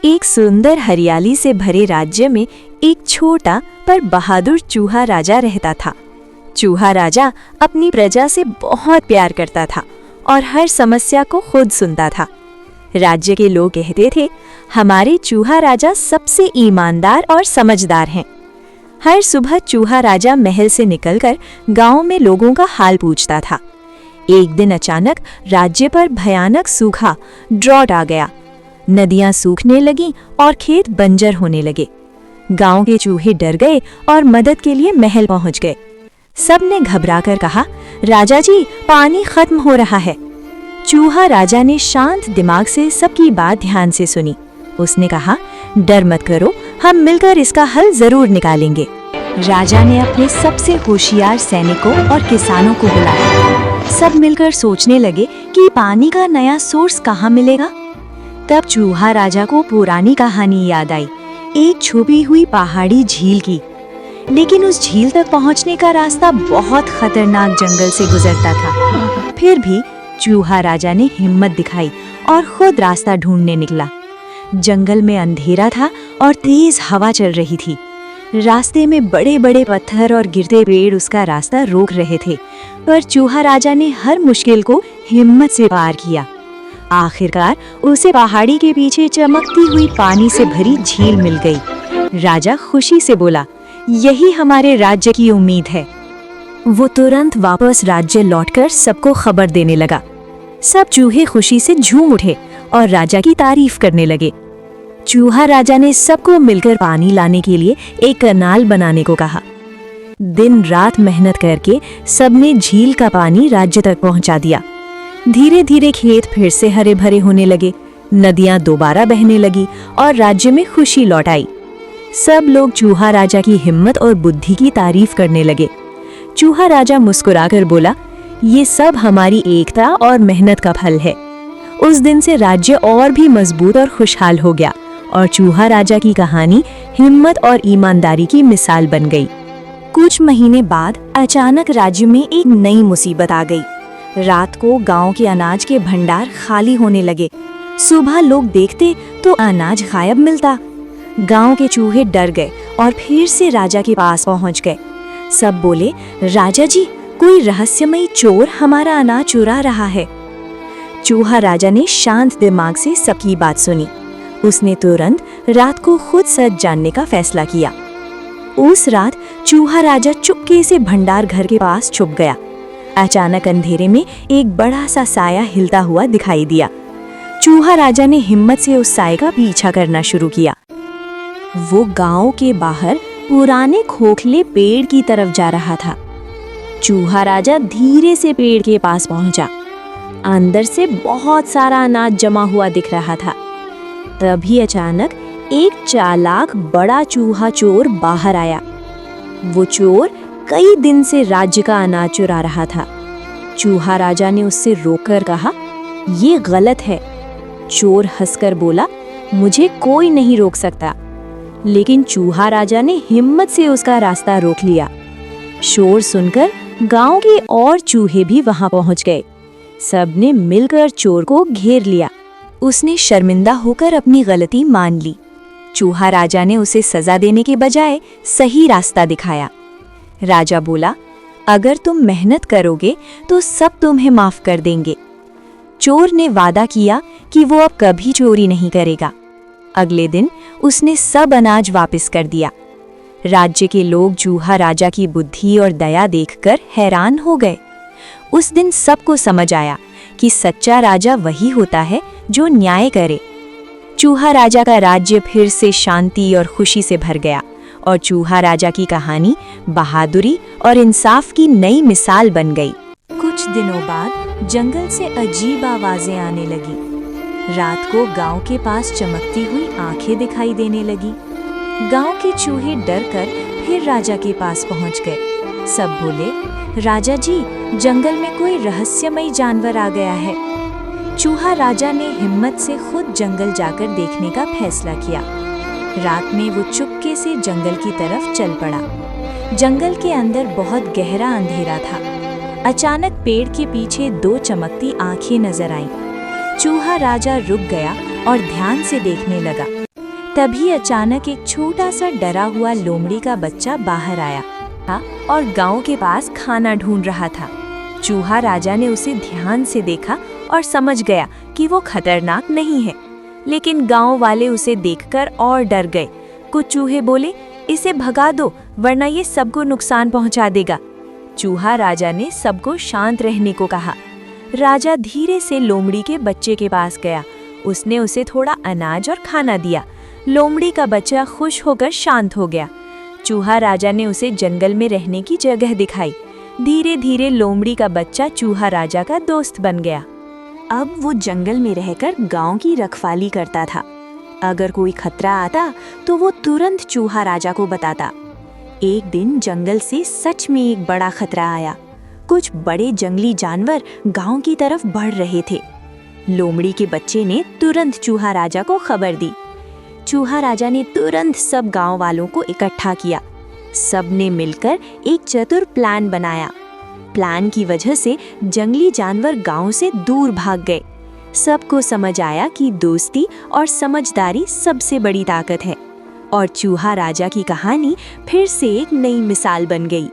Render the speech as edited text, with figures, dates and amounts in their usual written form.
एक सुंदर हरियाली से भरे राज्य में एक छोटा पर बहादुर चूहा राजा रहता था। चूहा राजा अपनी प्रजा से बहुत प्यार करता था और हर समस्या को खुद सुनता था। राज्य के लोग कहते थे, हमारे चूहा राजा सबसे ईमानदार और समझदार हैं। हर सुबह चूहा राजा महल से निकलकर गांव में लोगों का हाल पूछता था। एक दिन अचानक राज्य पर भयानक सूखा ड्रॉट आ गया। नदियां सूखने लगीं और खेत बंजर होने लगे। गांव के चूहे डर गए और मदद के लिए महल पहुंच गए। सबने घबराकर कहा, राजा जी, पानी खत्म हो रहा है। चूहा राजा ने शांत दिमाग से सबकी बात ध्यान से सुनी। उसने कहा, डर मत करो, हम मिलकर इसका हल जरूर निकालेंगे। राजा ने अपने सबसे होशियार सैनिकों और किसानों को बुलाया। सब मिलकर सोचने लगे कि पानी का नया सोर्स कहाँ मिलेगा। तब चूहा राजा को पुरानी कहानी याद आई, एक छुपी हुई पहाड़ी झील की। लेकिन उस झील तक पहुंचने का रास्ता बहुत खतरनाक जंगल से गुजरता था। फिर भी चूहा राजा ने हिम्मत दिखाई और खुद रास्ता ढूंढने निकला। जंगल में अंधेरा था और तेज हवा चल रही थी। रास्ते में बड़े बड़े पत्थर और गिरते पेड़ उसका रास्ता रोक रहे थे, पर चूहा राजा ने हर मुश्किल को हिम्मत से पार किया। आखिरकार उसे पहाड़ी के पीछे चमकती हुई पानी से भरी झील मिल गई। राजा खुशी से बोला, यही हमारे राज्य की उम्मीद है। वो तुरंत वापस राज्य लौटकर सबको खबर देने लगा। सब चूहे खुशी से झूम उठे और राजा की तारीफ करने लगे। चूहा राजा ने सबको मिलकर पानी लाने के लिए एक कनाल बनाने को कहा। दिन रात मेहनत करके सबने झील का पानी राज्य तक पहुंचा दिया। धीरे धीरे खेत फिर से हरे भरे होने लगे, नदियां दोबारा बहने लगी और राज्य में खुशी लौट आई। सब लोग चूहा राजा की हिम्मत और बुद्धि की तारीफ करने लगे। चूहा राजा मुस्कुराकर बोला, ये सब हमारी एकता और मेहनत का फल है। उस दिन से राज्य और भी मजबूत और खुशहाल हो गया और चूहा राजा की कहानी हिम्मत और ईमानदारी की मिसाल बन गई। कुछ महीने बाद अचानक राज्य में एक नई मुसीबत आ गई। रात को गांव के अनाज के भंडार खाली होने लगे। सुबह लोग देखते तो अनाज गायब मिलता। गांव के चूहे डर गए और फिर से राजा के पास पहुंच गए। सब बोले, राजा जी, कोई रहस्यमयी चोर हमारा अनाज चुरा रहा है। चूहा राजा ने शांत दिमाग से सबकी बात सुनी। उसने तुरंत रात को खुद सच जानने का फैसला किया। उस रात चूहा राजा चुपके से भंडार घर के पास छुप गया। अचानक अंधेरे में एक बड़ा सा साया हिलता हुआ दिखाई दिया। चूहा राजा ने हिम्मत से उस साये का पीछा करना शुरू किया। वो गांव के बाहर पुराने खोखले पेड़ की तरफ जा रहा था। चूहा राजा धीरे से पेड़ के पास पहुंचा। अंदर से बहुत सारा अनाज जमा हुआ दिख रहा था। तभी अचानक एक चालाक बड़ा चूहा चोर बाहर आया। वो चोर कई दिन से राज्य का अनाज चुरा रहा था। चूहा राजा ने उससे रोककर कहा, ये गलत है। चोर हंसकर बोला, मुझे कोई नहीं रोक सकता। लेकिन चूहा राजा ने हिम्मत से उसका रास्ता रोक लिया। शोर सुनकर गांव के और चूहे भी वहां पहुंच गए। सबने मिलकर चोर को घेर लिया। उसने शर्मिंदा होकर अपनी गलती मान ली। चूहा राजा ने उसे सजा देने के बजाय सही रास्ता दिखाया। राजा बोला, अगर तुम मेहनत करोगे तो सब तुम्हें माफ कर देंगे। चोर ने वादा किया कि वो अब कभी चोरी नहीं करेगा। अगले दिन उसने सब अनाज वापस कर दिया। राज्य के लोग चूहा राजा की बुद्धि और दया देखकर हैरान हो गए। उस दिन सबको समझ आया कि सच्चा राजा वही होता है जो न्याय करे। चूहा राजा का राज्य फिर से शांति और खुशी से भर गया और चूहा राजा की कहानी बहादुरी और इंसाफ की नई मिसाल बन गई। कुछ दिनों बाद जंगल से अजीब आवाजें आने लगी। रात को गांव के पास चमकती हुई आंखें दिखाई देने लगी। गांव के चूहे डरकर फिर राजा के पास पहुंच गए। सब बोले, राजा जी, जंगल में कोई रहस्यमयी जानवर आ गया है। चूहा राजा ने हिम्मत से खुद जंगल जाकर देखने का फैसला किया। रात में वो चुपके से जंगल की तरफ चल पड़ा। जंगल के अंदर बहुत गहरा अंधेरा था। अचानक पेड़ के पीछे दो चमकती आंखें नजर आईं। चूहा राजा रुक गया और ध्यान से देखने लगा। तभी अचानक एक छोटा सा डरा हुआ लोमड़ी का बच्चा बाहर आया था और गांव के पास खाना ढूंढ रहा था। चूहा राजा ने उसे ध्यान से देखा और समझ गया कि वो खतरनाक नहीं है, लेकिन गांव वाले उसे देखकर और डर गए। कुछ चूहे बोले, इसे भगा दो वरना ये सबको नुकसान पहुंचा देगा। चूहा राजा ने सबको शांत रहने को कहा। राजा धीरे से लोमड़ी के बच्चे के पास गया। उसने उसे थोड़ा अनाज और खाना दिया। लोमड़ी का बच्चा खुश होकर शांत हो गया। चूहा राजा ने उसे जंगल में रहने की जगह दिखाई। धीरे धीरे लोमड़ी का बच्चा चूहा राजा का दोस्त बन गया। अब वो जंगल में रहकर गांव की रखवाली करता था। अगर कोई खतरा आता तो वो तुरंत चूहा राजा को बताता। एक दिन जंगल से सच में एक बड़ा खतरा आया। कुछ बड़े जंगली जानवर गांव की तरफ बढ़ रहे थे। लोमड़ी के बच्चे ने तुरंत चूहा राजा को खबर दी। चूहा राजा ने तुरंत सब गांव वालों को इकट्ठा किया। सब ने मिलकर एक चतुर प्लान बनाया। प्लान की वजह से जंगली जानवर गांव से दूर भाग गए। सबको समझ आया कि दोस्ती और समझदारी सबसे बड़ी ताकत है, और चूहा राजा की कहानी फिर से एक नई मिसाल बन गई।